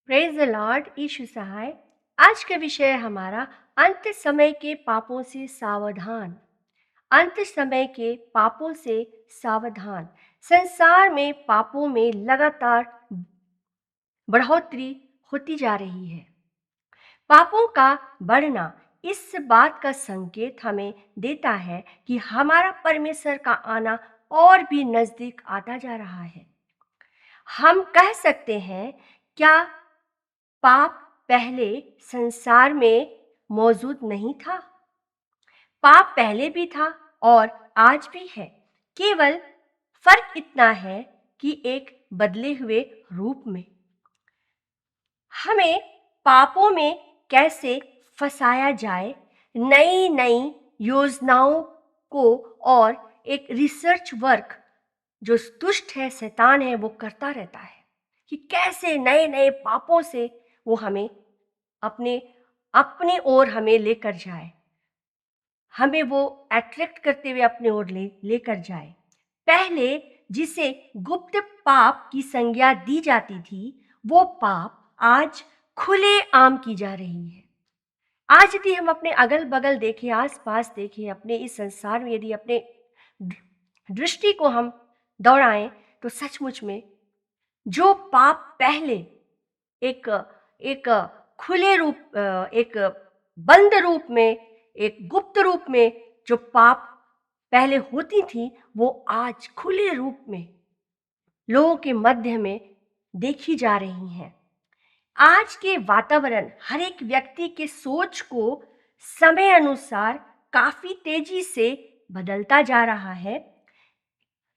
Praise the Lord यीशु सहाय। आज का विषय हमारा अंत समय के पापों से सावधान। अंत समय के पापों से सावधान। संसार में पापों में लगातार बढ़ोतरी होती जा रही है। पापों का बढ़ना इस बात का संकेत हमें देता है कि हमारा परमेश्वर का आना और भी नजदीक आता जा रहा है। हम कह सकते हैं, क्या पाप पहले संसार में मौजूद नहीं था? पाप पहले भी था और आज भी है। केवल फर्क इतना है कि एक बदले हुए रूप में। हमें पापों में कैसे फंसाया जाए, नई नई योजनाओं को और एक रिसर्च वर्क जो दुष्ट है, शैतान है, वो करता रहता है कि कैसे नए नए पापों से वो हमें अपने अपने ओर हमें लेकर जाए, हमें वो अट्रैक्ट करते हुए अपने ओर लेकर जाए। पहले जिसे गुप्त पाप की संज्ञा दी जाती थी, वो पाप आज खुले आम की जा रही है। आज यदि हम अपने अगल बगल देखें, आसपास देखें, अपने इस संसार में यदि अपने दृष्टि को हम दौड़ाएं, तो सचमुच में जो पाप पहले एक एक खुले रूप, एक बंद रूप में, एक गुप्त रूप में जो पाप पहले होती थी, वो आज खुले रूप में लोगों के मध्य में देखी जा रही हैं। आज के वातावरण हर एक व्यक्ति के सोच को समय अनुसार काफी तेजी से बदलता जा रहा है।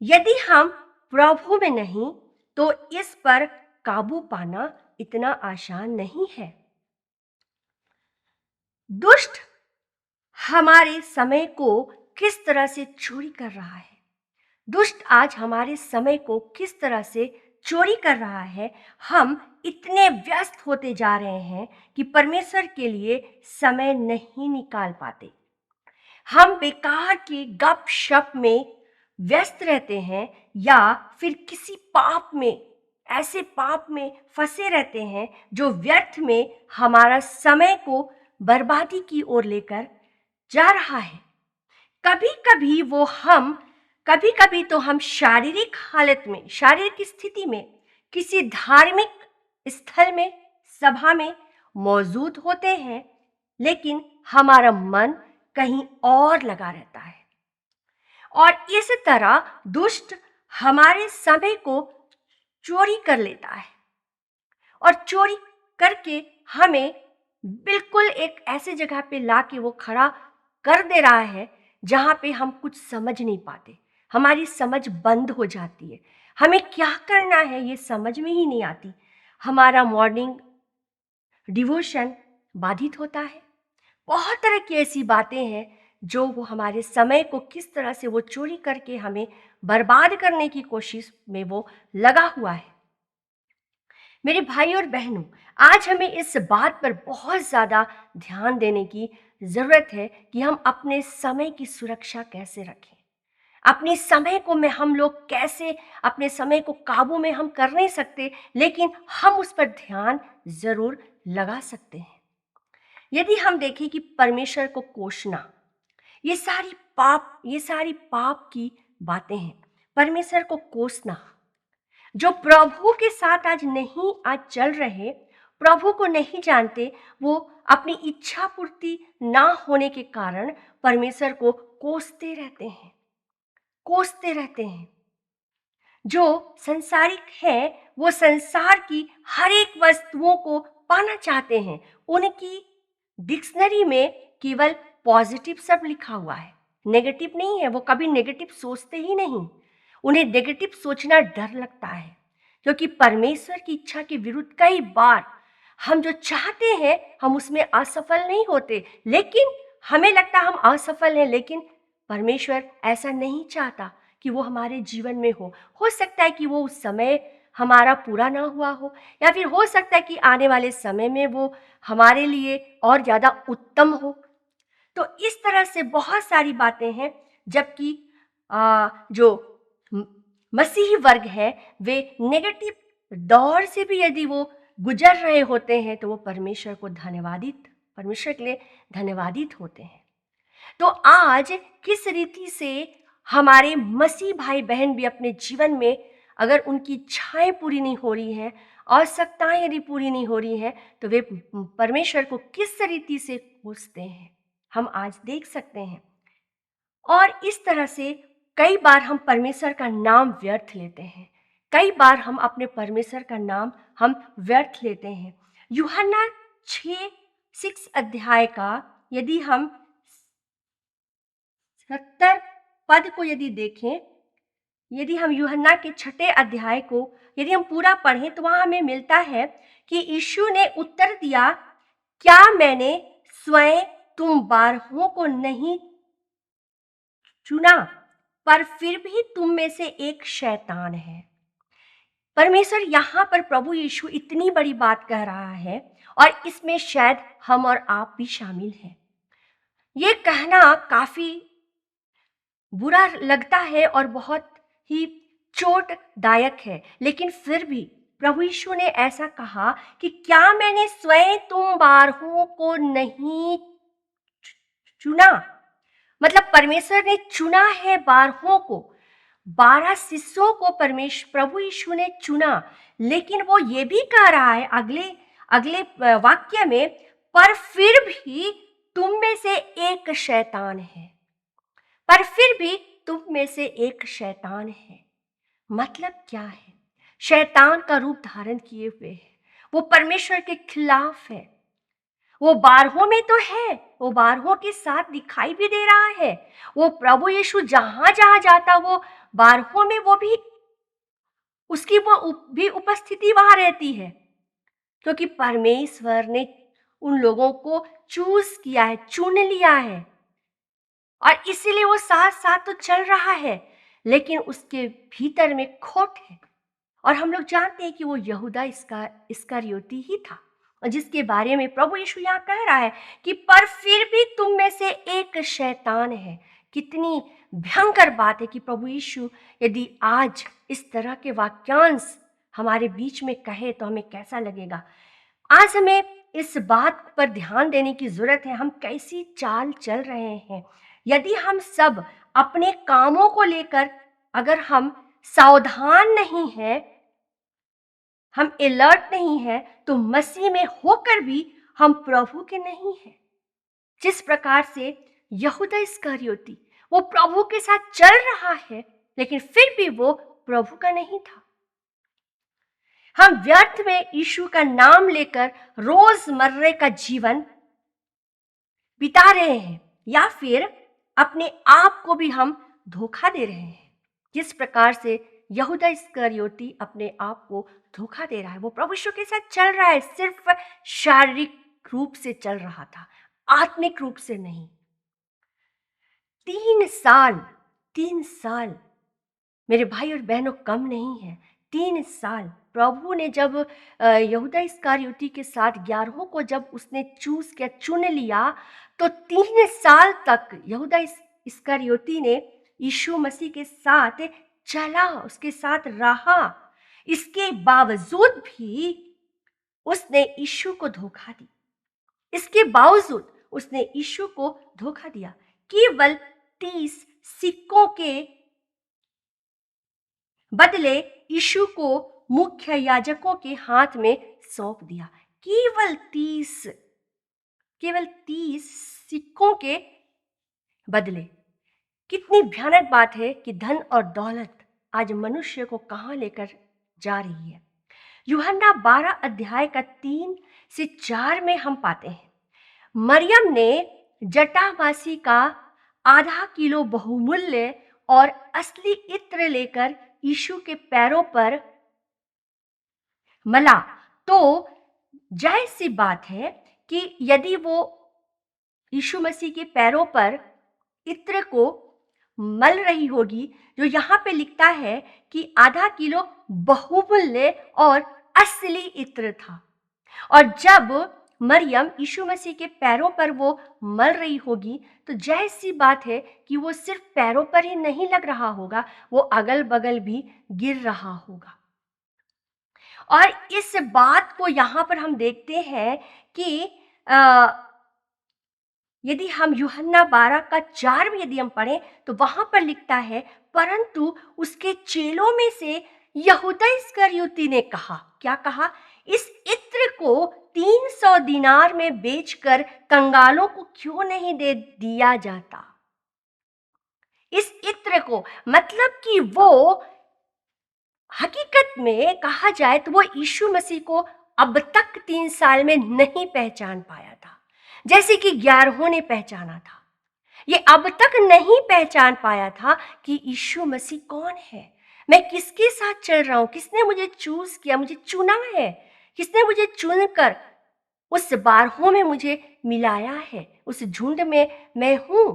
यदि हम प्रभु में नहीं, तो इस पर काबू पाना इतना आसान नहीं है। दुष्ट हमारे समय को किस तरह से चोरी कर रहा है? दुष्ट आज हमारे समय को किस तरह से चोरी कर रहा है? हम इतने व्यस्त होते जा रहे हैं कि परमेश्वर के लिए समय नहीं निकाल पाते। हम बेकार की गपशप में व्यस्त रहते हैं, या फिर किसी पाप में, ऐसे पाप में फंसे रहते हैं जो व्यर्थ में हमारा समय को बर्बादी की ओर लेकर जा रहा है। कभी कभी तो हम शारीरिक हालत में, शारीरिक स्थिति में, किसी धार्मिक स्थल में, सभा में मौजूद होते हैं, लेकिन हमारा मन कहीं और लगा रहता है। और इस तरह दुष्ट हमारे समय को चोरी कर लेता है, और चोरी करके हमें बिल्कुल एक ऐसे जगह पे लाके वो खड़ा कर दे रहा है जहाँ पे हम कुछ समझ नहीं पाते। हमारी समझ बंद हो जाती है, हमें क्या करना है ये समझ में ही नहीं आती। हमारा मॉर्निंग डिवोशन बाधित होता है। बहुत तरह की ऐसी बातें हैं जो वो हमारे समय को किस तरह से वो चोरी करके हमें बर्बाद करने की कोशिश में वो लगा हुआ है। मेरे भाई और बहनों, आज हमें इस बात पर बहुत ज़्यादा ध्यान देने की ज़रूरत है कि हम अपने समय की सुरक्षा कैसे रखें। अपने समय को में हम लोग कैसे, अपने समय को काबू में हम कर नहीं सकते, लेकिन हम उस पर ध्यान ज़रूर लगा सकते हैं। यदि हम देखें कि परमेश्वर को कोसना, ये सारी पाप की बातें हैं। परमेश्वर को कोसना, जो प्रभु के साथ आज नहीं आज चल रहे, प्रभु को नहीं जानते, वो अपनी इच्छा पूर्ति ना होने के कारण परमेश्वर को कोसते रहते हैं। जो संसारिक हैं, वो संसार की हर एक वस्तुओं को पाना चाहते हैं। उनकी डिक्शनरी में केवल पॉजिटिव सब लिखा हुआ है, नेगेटिव नहीं है। वो कभी नेगेटिव सोचते ही नहीं। उन्हें नेगेटिव सोचना डर लगता है, क्योंकि परमेश्वर की इच्छा के विरुद्ध कई बार हम जो चाहते हैं हम उसमें असफल नहीं होते। लेकिन हमें लगता है हम असफल हैं, लेकिन परमेश्वर ऐसा नहीं चाहता कि वो हमारे जीवन में हो सकता है कि वो उस समय हमारा पूरा ना हुआ हो, या फिर हो सकता है कि आने वाले समय में वो हमारे लिए और ज़्यादा उत्तम हो। तो इस तरह से बहुत सारी बातें हैं। जबकि जो मसीही वर्ग है, वे नेगेटिव दौर से भी यदि वो गुजर रहे होते हैं तो वो परमेश्वर के लिए धन्यवादित होते हैं। तो आज किस रीति से हमारे मसीह भाई बहन भी अपने जीवन में, अगर उनकी इच्छाएं पूरी नहीं हो रही हैं, आवश्यकताएं यदि पूरी नहीं हो रही हैं, तो वे परमेश्वर को किस रीति से कोसते हैं, हम आज देख सकते हैं। और इस तरह से कई बार हम परमेश्वर का नाम व्यर्थ लेते हैं। कई बार हम अपने परमेश्वर का नाम हम व्यर्थ लेते हैं। यूहन्ना 6 अध्याय का यदि हम 70 पद को यदि देखें, यदि हम यूहन्ना के 6 अध्याय को यदि हम पूरा पढ़ें तो वहां हमें मिलता है कि यीशु ने उत्तर दिया, क्या मैंने स्वयं तुम 12 को नहीं चुना, पर फिर भी तुम में से एक शैतान है। परमेश्वर यहाँ पर प्रभु यीशु इतनी बड़ी बात कह रहा है और इसमें शायद हम और आप भी शामिल हैं। ये कहना काफी बुरा लगता है और बहुत ही चोटदायक है, लेकिन फिर भी प्रभु यीशु ने ऐसा कहा कि क्या मैंने स्वयं तुम 12 को नहीं चुना। मतलब परमेश्वर ने चुना है 12 को, 12 शिष्यों को प्रभु यीशु ने चुना। लेकिन वो ये भी कह रहा है अगले वाक्य में, पर फिर भी तुम में से एक शैतान है। पर फिर भी तुम में से एक शैतान है। मतलब क्या है? शैतान का रूप धारण किए हुए है, वो परमेश्वर के खिलाफ है। वो 12 में तो है, वो 12 के साथ दिखाई भी दे रहा है। वो प्रभु यीशु जहां जहां जाता वो 12 में वो भी उसकी वो भी उपस्थिति वहां रहती है, क्योंकि परमेश्वर ने उन लोगों को चूज किया है, चुन लिया है, और इसीलिए वो साथ साथ तो चल रहा है, लेकिन उसके भीतर में खोट है। और हम लोग जानते हैं कि वो यहूदा इस्करियोती ही था, और जिसके बारे में प्रभु यीशु यहाँ कह रहा है कि पर फिर भी तुम में से एक शैतान है। कितनी भयंकर बात है कि प्रभु यीशु यदि आज इस तरह के वाक्यांश हमारे बीच में कहे तो हमें कैसा लगेगा। आज हमें इस बात पर ध्यान देने की जरूरत है, हम कैसी चाल चल रहे हैं। यदि हम सब अपने कामों को लेकर अगर हम सावधान नहीं हैं, हम अलर्ट नहीं हैं, तो मसीह में होकर भी हम प्रभु के नहीं हैं। जिस प्रकार से यहूदा इस्करियोती वो प्रभु के साथ चल रहा है, लेकिन फिर भी वो प्रभु का नहीं था। हम व्यर्थ में यीशु का नाम लेकर रोजमर्रे का जीवन बिता रहे हैं, या फिर अपने आप को भी हम धोखा दे रहे हैं। जिस प्रकार से यहूदा इस्करियोती अपने आप को धोखा दे रहा है, वो प्रभु यीशु के साथ चल रहा है, सिर्फ शारीरिक रूप से चल रहा था, आत्मिक रूप से नहीं। 3 साल मेरे भाई और बहनों कम नहीं है। 3 साल प्रभु ने जब यहूदा इस्करियोती के साथ 11 को जब उसने चुन लिया, तो 3 साल तक यहूदा इस्करियोती ने यीशु मसीह के साथ चला, उसके साथ रहा। इसके बावजूद भी उसने यीशु को धोखा दी। इसके बावजूद उसने यीशु को धोखा दिया। केवल 30 सिक्कों के बदले यीशु को मुख्य याजकों के हाथ में सौंप दिया। केवल 30 सिक्कों के बदले। कितनी भयानक बात है कि धन और दौलत आज मनुष्य को कहां लेकर जा रही है। यूहन्ना 12 अध्याय का 3 से 4 में हम पाते हैं, मरियम ने जटामासी का ½ किलो बहुमूल्य और असली इत्र लेकर यीशु के पैरों पर मला। तो जाहिर सी बात है कि यदि वो यीशु मसीह के पैरों पर इत्र को मल रही होगी, जो यहाँ पे लिखता है कि ½ किलो बहुमूल्य और असली इत्र था, और जब मरियम यीशु मसीह के पैरों पर वो मल रही होगी, तो जाहिर सी बात है कि वो सिर्फ पैरों पर ही नहीं लग रहा होगा, वो अगल बगल भी गिर रहा होगा। और इस बात को यहाँ पर हम देखते हैं कि अ, यदि हम यूहन्ना 12 का 4 में यदि हम पढ़ें तो वहाँ पर लिखता है, परंतु उसके चेलों में से यहूदा इस्करियोती ने कहा, क्या कहा? इस इत्र को 300 दिनार में बेचकर कंगालों को क्यों नहीं दे दिया जाता? इस इत्र को, मतलब कि वो हकीकत में कहा जाए तो वो यीशु मसीह को अब तक 3 साल में नहीं पहचान पाया था, जैसे कि 11 ने पहचाना था। ये अब तक नहीं पहचान पाया था कि यीशु मसीह कौन है, मैं किसके साथ चल रहा हूँ, किसने मुझे चूज किया, मुझे चुना है, किसने मुझे चुनकर उस बारहों में मुझे मिलाया है, उस झुंड में मैं हूँ।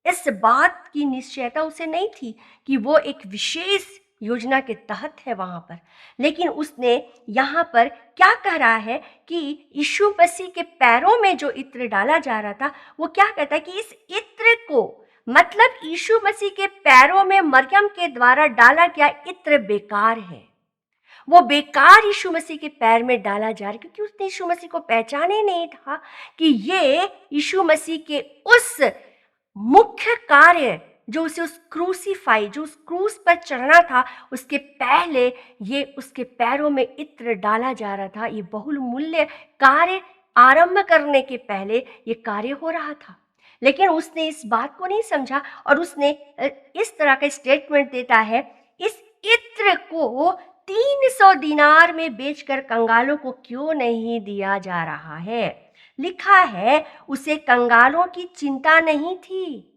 इस बात की निश्चयता उसे नहीं थी कि वो एक विशेष योजना के तहत है वहां पर, लेकिन उसने यहाँ पर क्या कह रहा है कि यीशु मसीह के पैरों में जो इत्र डाला जा रहा था, वो क्या कहता है कि इस इत्र को, मतलब यीशु मसीह के पैरों में मरियम के द्वारा डाला गया इत्र बेकार है, वो बेकार यीशु मसीह के पैर में डाला जा रहा है, क्योंकि उसने यीशु मसीह को पहचाने नहीं था कि ये यीशु मसीह के उस मुख्य कार्य जो उसे उस क्रूसीफाई, जो उस क्रूस पर चढ़ना था, उसके पहले ये उसके पैरों में इत्र डाला जा रहा था। ये बहुमूल्य कार्य आरंभ करने के पहले ये कार्य हो रहा था, लेकिन उसने इस बात को नहीं समझा और उसने इस तरह का स्टेटमेंट देता है, इस इत्र को 300 दिनार में बेचकर कंगालों को क्यों नहीं दिया जा रहा है? लिखा है उसे कंगालों की चिंता नहीं थी।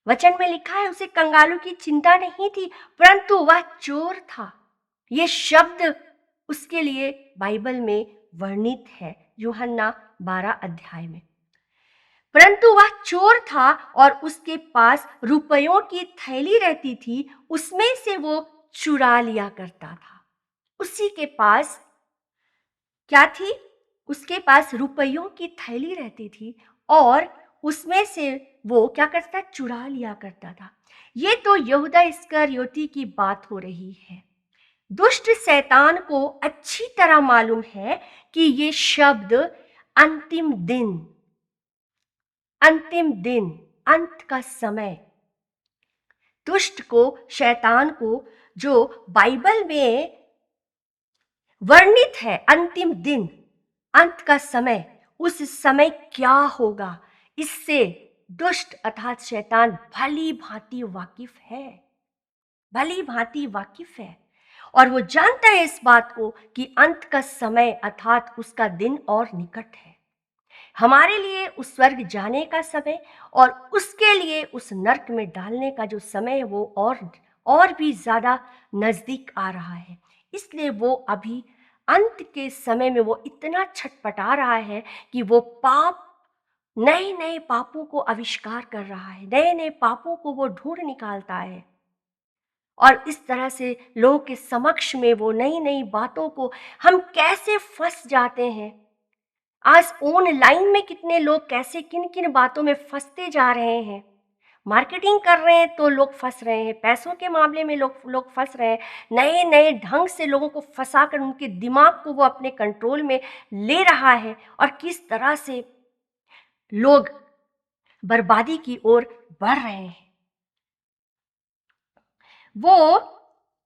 वचन में लिखा है उसे कंगालों की चिंता नहीं थी, परंतु वह चोर था। ये शब्द उसके लिए बाइबल में वर्णित है यूहन्ना 12 अध्याय में। परंतु वह चोर था और उसके पास रुपयों की थैली रहती थी, उसमें से वो चुरा लिया करता था। उसी के पास क्या थी? उसके पास रुपयों की थैली रहती थी और उसमें से वो क्या करता? चुरा लिया करता था। ये तो यहूदा इस्करियोती की बात हो रही है। दुष्ट शैतान को अच्छी तरह मालूम है कि ये शब्द अंतिम दिन, अंतिम दिन, अंत का समय, दुष्ट को, शैतान को जो बाइबल में वर्णित है, अंतिम दिन, अंत का समय, उस समय क्या होगा, इससे दुष्ट अर्थात शैतान भली भांति वाकिफ है, भली भांति वाकिफ है। और वो जानता है इस बात को कि अंत का समय अर्थात उसका दिन और निकट है, हमारे लिए उस स्वर्ग जाने का समय और उसके लिए उस नरक में डालने का जो समय है वो और भी ज्यादा नजदीक आ रहा है। इसलिए वो अभी अंत के समय में वो इतना छटपटा रहा है कि वो पाप, नए नए पापों को आविष्कार कर रहा है, नए नए पापों को वो ढूंढ निकालता है और इस तरह से लोगों के समक्ष में वो नई नई बातों को, हम कैसे फंस जाते हैं आज ऑनलाइन में, कितने लोग कैसे किन किन बातों में फंसते जा रहे हैं। मार्केटिंग कर रहे हैं तो लोग फंस रहे हैं, पैसों के मामले में लोग फंस रहे हैं, नए नए ढंग से लोगों को फंसाकर उनके दिमाग को वो अपने कंट्रोल में ले रहा है और किस तरह से लोग बर्बादी की ओर बढ़ रहे हैं। वो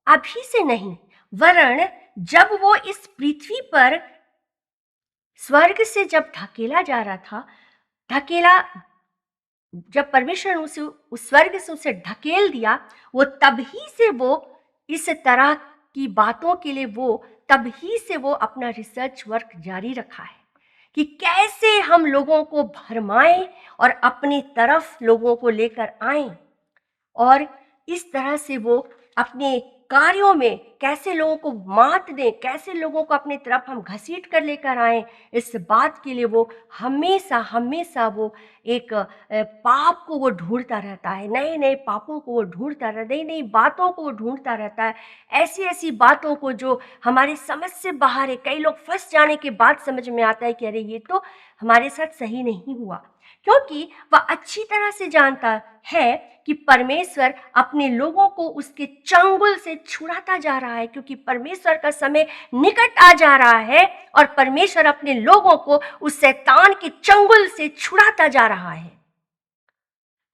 अभी से नहीं, वरन जब वो इस पृथ्वी पर स्वर्ग से जब ढकेला जा रहा था, जब परमेश्वर ने उसे उस स्वर्ग से उसे ढकेल दिया, वो तभी से वो इस तरह की बातों के लिए तभी से वो अपना रिसर्च वर्क जारी रखा है कि कैसे हम लोगों को भरमाएं और अपनी तरफ लोगों को लेकर आएं और इस तरह से वो अपने कार्यों में कैसे लोगों को मात दें, कैसे लोगों को अपनी तरफ हम घसीट कर लेकर आए, इस बात के लिए वो हमेशा हमेशा वो एक पाप को वो ढूंढता रहता है, नए नए पापों को वो ढूंढता रहता है, नई नई बातों को वो ढूंढता रहता है, ऐसी ऐसी बातों को जो हमारे समझ से बाहर है। कई लोग फंस जाने के बाद समझ में आता है कि अरे ये तो हमारे साथ सही नहीं हुआ, क्योंकि वह अच्छी तरह से जानता है कि परमेश्वर अपने लोगों को उसके चंगुल से छुड़ाता जा रहा है, क्योंकि परमेश्वर का समय निकट आ जा रहा है और परमेश्वर अपने लोगों को उस शैतान के चंगुल से छुड़ाता जा रहा है।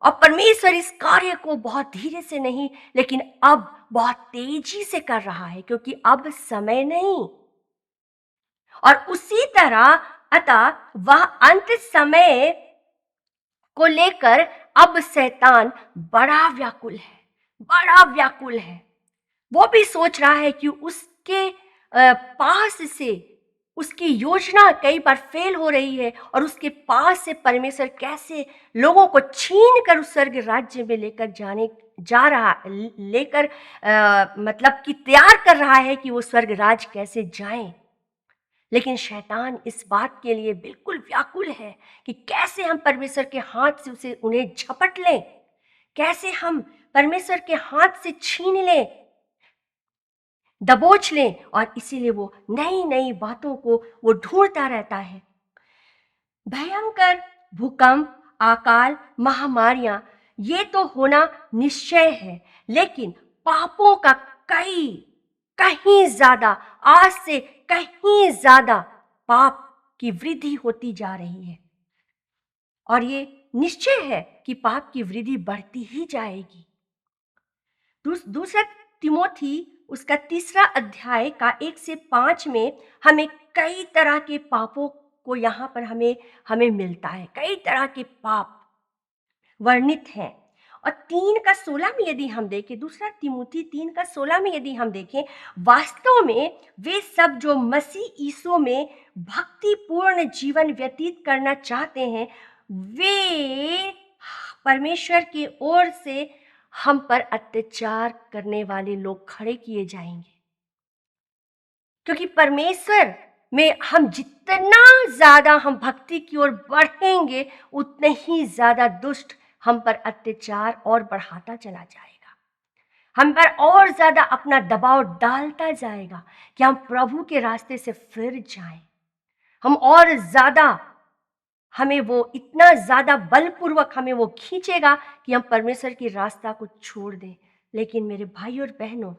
और परमेश्वर इस कार्य को बहुत धीरे से नहीं, लेकिन अब बहुत तेजी से कर रहा है, क्योंकि अब समय नहीं। और उसी तरह अतः वह अंत समय को लेकर अब शैतान बड़ा व्याकुल है, बड़ा व्याकुल है। वो भी सोच रहा है कि उसके पास से उसकी योजना कई बार फेल हो रही है और उसके पास से परमेश्वर कैसे लोगों को छीन कर उस स्वर्ग राज्य में लेकर जाने जा रहा लेकर मतलब कि तैयार कर रहा है कि वो स्वर्ग राज कैसे जाएं। लेकिन शैतान इस बात के लिए बिल्कुल व्याकुल है कि कैसे हम परमेश्वर के हाथ से उसे उन्हें झपट लें, कैसे हम परमेश्वर के हाथ से छीन लें, दबोच लें। और इसीलिए वो नई नई बातों को वो ढूंढता रहता है। भयंकर भूकंप, अकाल, महामारियां ये तो होना निश्चय है, लेकिन पापों का कहीं ज्यादा, आज से कहीं ज्यादा पाप की वृद्धि होती जा रही है। और ये निश्चय है कि पाप की वृद्धि बढ़ती ही जाएगी। दूसरा तिमोथी उसका 3 अध्याय का 1 से 5 में हमें कई तरह के पापों को यहाँ पर हमें मिलता है। कई तरह के पाप वर्णित हैं। और 3 का 16 में यदि हम देखें, दूसरा तिमोथी 3 का 16 में यदि हम देखें, वास्तव में वे सब जो मसीह यीशु में भक्तिपूर्ण जीवन व्यतीत करना चाहते हैं, वे परमेश्वर की ओर से हम पर अत्याचार करने वाले लोग खड़े किए जाएंगे। क्योंकि परमेश्वर में हम जितना ज्यादा हम भक्ति की ओर बढ़ेंगे, उतने ही ज्यादा दुष्ट हम पर अत्याचार और बढ़ाता चला जाएगा, हम पर और ज्यादा अपना दबाव डालता जाएगा कि हम प्रभु के रास्ते से फिर जाएं। हम और ज्यादा, हमें वो इतना ज्यादा बलपूर्वक हमें वो खींचेगा कि हम परमेश्वर की रास्ता को छोड़ दें। लेकिन मेरे भाई और बहनों,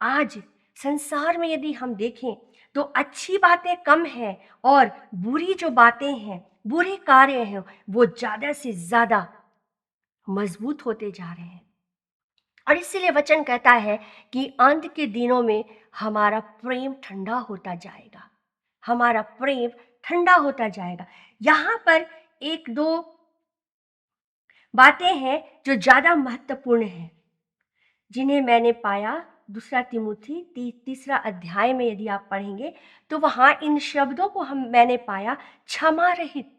आज संसार में यदि हम देखें तो अच्छी बातें कम हैं और बुरी जो बातें हैं, बुरे कार्य हैं, वो ज्यादा से ज्यादा मजबूत होते जा रहे हैं। और इसीलिए वचन कहता है कि अंत के दिनों में हमारा प्रेम ठंडा होता जाएगा, हमारा प्रेम ठंडा होता जाएगा। यहाँ पर 1-2 बातें हैं जो ज्यादा महत्वपूर्ण हैं, जिन्हें मैंने पाया। दूसरा तिमुथी 3 अध्याय में यदि आप पढ़ेंगे तो वहां इन शब्दों को मैंने पाया: क्षमा रहित,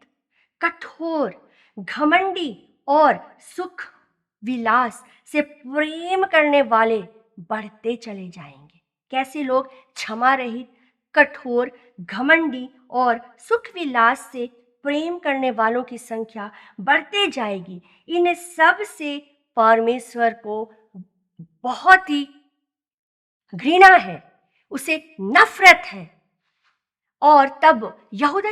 कठोर, घमंडी और सुख विलास से प्रेम करने वाले बढ़ते चले जाएंगे। कैसे लोग? क्षमा रहित, कठोर, घमंडी और सुख विलास से प्रेम करने वालों की संख्या बढ़ते जाएगी। इन सब से परमेश्वर को बहुत ही घृणा है, उसे नफरत है। और तब यहूदा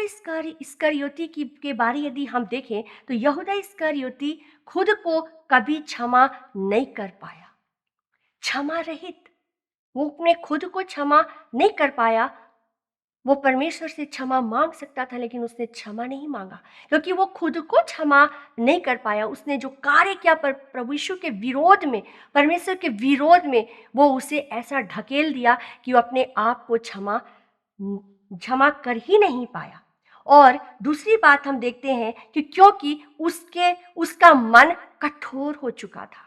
इस्करियोती के बारे यदि हम देखें तो यहूदा इस्करियोती खुद को कभी क्षमा नहीं कर पाया, क्षमा रहित, वो अपने खुद को क्षमा नहीं कर पाया। वो परमेश्वर से क्षमा मांग सकता था, लेकिन उसने क्षमा नहीं मांगा, क्योंकि वो खुद को क्षमा नहीं कर पाया। उसने जो कार्य किया प्रभु यीशु के विरोध में, परमेश्वर के विरोध में, वो उसे ऐसा ढकेल दिया कि वो अपने आप को क्षमा कर ही नहीं पाया। और दूसरी बात हम देखते हैं कि क्योंकि उसका मन कठोर हो चुका था,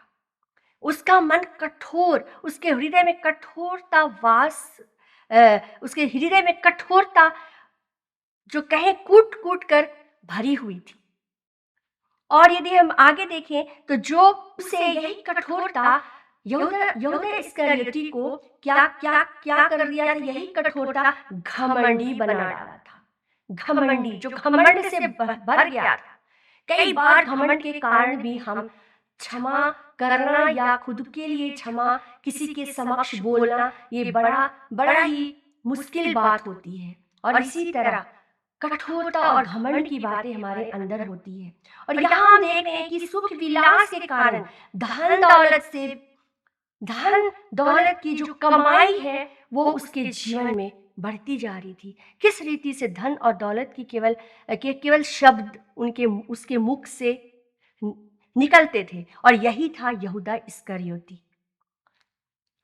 उसका मन कठोर, उसके हृदय में कठोरता उसके हृदय में कठोरता जो कहे कूट कूट कर भरी हुई थी। और यदि हम आगे देखें तो जो उसे यही कठोरता यहूदा इस्करियोती को क्या क्या क्या कर दिया था, यही कठोरता घमंडी बना डाला था। घमंडी, जो घमंड से भर गया था। कई बार घमंड के कारण भी हम क्षमा करना या खुद के लिए क्षमा किसी के समक्ष बोलना, ये बड़ा ही मुश्किल बात होती है। और इसी तरह कठोरता और घमंड की बातें हमारे अंदर होती है। और यहाँ हम देख रहे हैं कि सुख विलास के कारण धन दौलत की जो कमाई है वो उसके जीवन में बढ़ती जा रही थी। किस रीति से धन और दौलत की केवल शब्द उसके मुख से निकलते थे, और यही था यहूदा इस्करियोती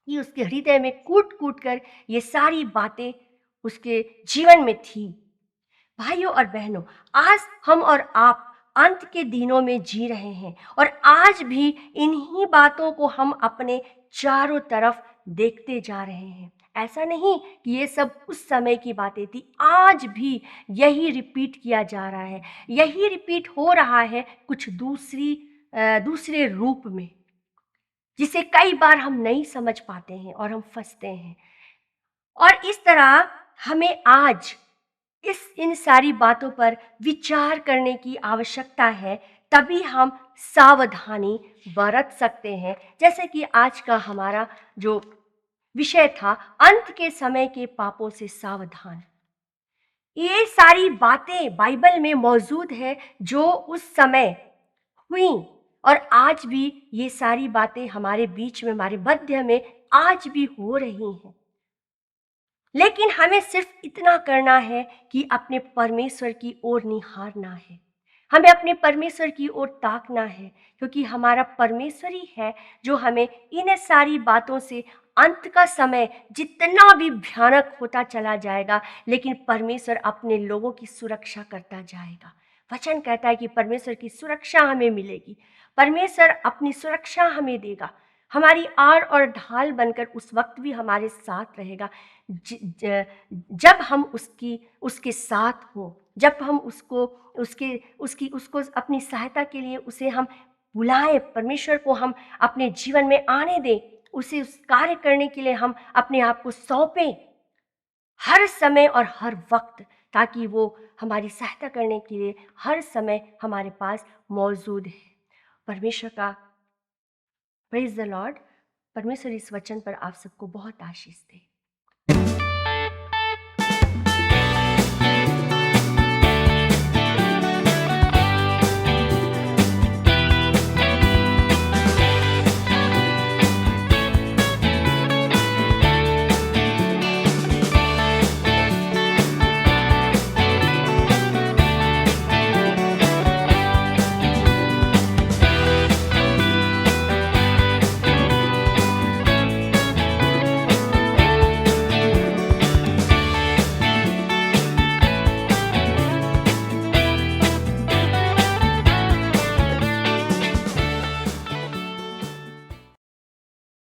कि उसके हृदय में कूट कूट कर ये सारी बातें उसके जीवन में थी। भाइयों और बहनों, आज हम और आप अंत के दिनों में जी रहे हैं, और आज भी इन्हीं बातों को हम अपने चारों तरफ देखते जा रहे हैं। ऐसा नहीं कि ये सब उस समय की बातें थी, आज भी यही रिपीट किया जा रहा है, यही रिपीट हो रहा है, कुछ दूसरे रूप में, जिसे कई बार हम नहीं समझ पाते हैं और हम फंसते हैं। और इस तरह हमें आज इन सारी बातों पर विचार करने की आवश्यकता है, तभी हम सावधानी बरत सकते हैं। जैसे कि आज का हमारा जो विषय था, अंत के समय के पापों से सावधान। ये सारी बातें बाइबल में मौजूद है जो उस समय हुई, और आज भी ये सारी बातें हमारे बीच में, हमारे मध्य में आज भी हो रही हैं। लेकिन हमें सिर्फ इतना करना है कि अपने परमेश्वर की ओर निहारना है, हमें अपने परमेश्वर की ओर ताकना है, क्योंकि हमारा परमेश्वर ही है जो हमें इन सारी बातों से, अंत का समय जितना भी भयानक होता चला जाएगा, लेकिन परमेश्वर अपने लोगों की सुरक्षा करता जाएगा। वचन कहता है कि परमेश्वर की सुरक्षा हमें मिलेगी, परमेश्वर अपनी सुरक्षा हमें देगा, हमारी आड़ और ढाल बनकर उस वक्त भी हमारे साथ रहेगा। जब हम उसके साथ हो, जब हम उसको अपनी सहायता के लिए उसे हम बुलाएं, परमेश्वर को हम अपने जीवन में आने दें, उसे उस कार्य करने के लिए हम अपने आप को सौंपें हर समय और हर वक्त, ताकि वो हमारी सहायता करने के लिए हर समय हमारे पास मौजूद है। परमेश्वर का प्रेज द लॉर्ड। परमेश्वर इस वचन पर आप सबको बहुत आशीष दे।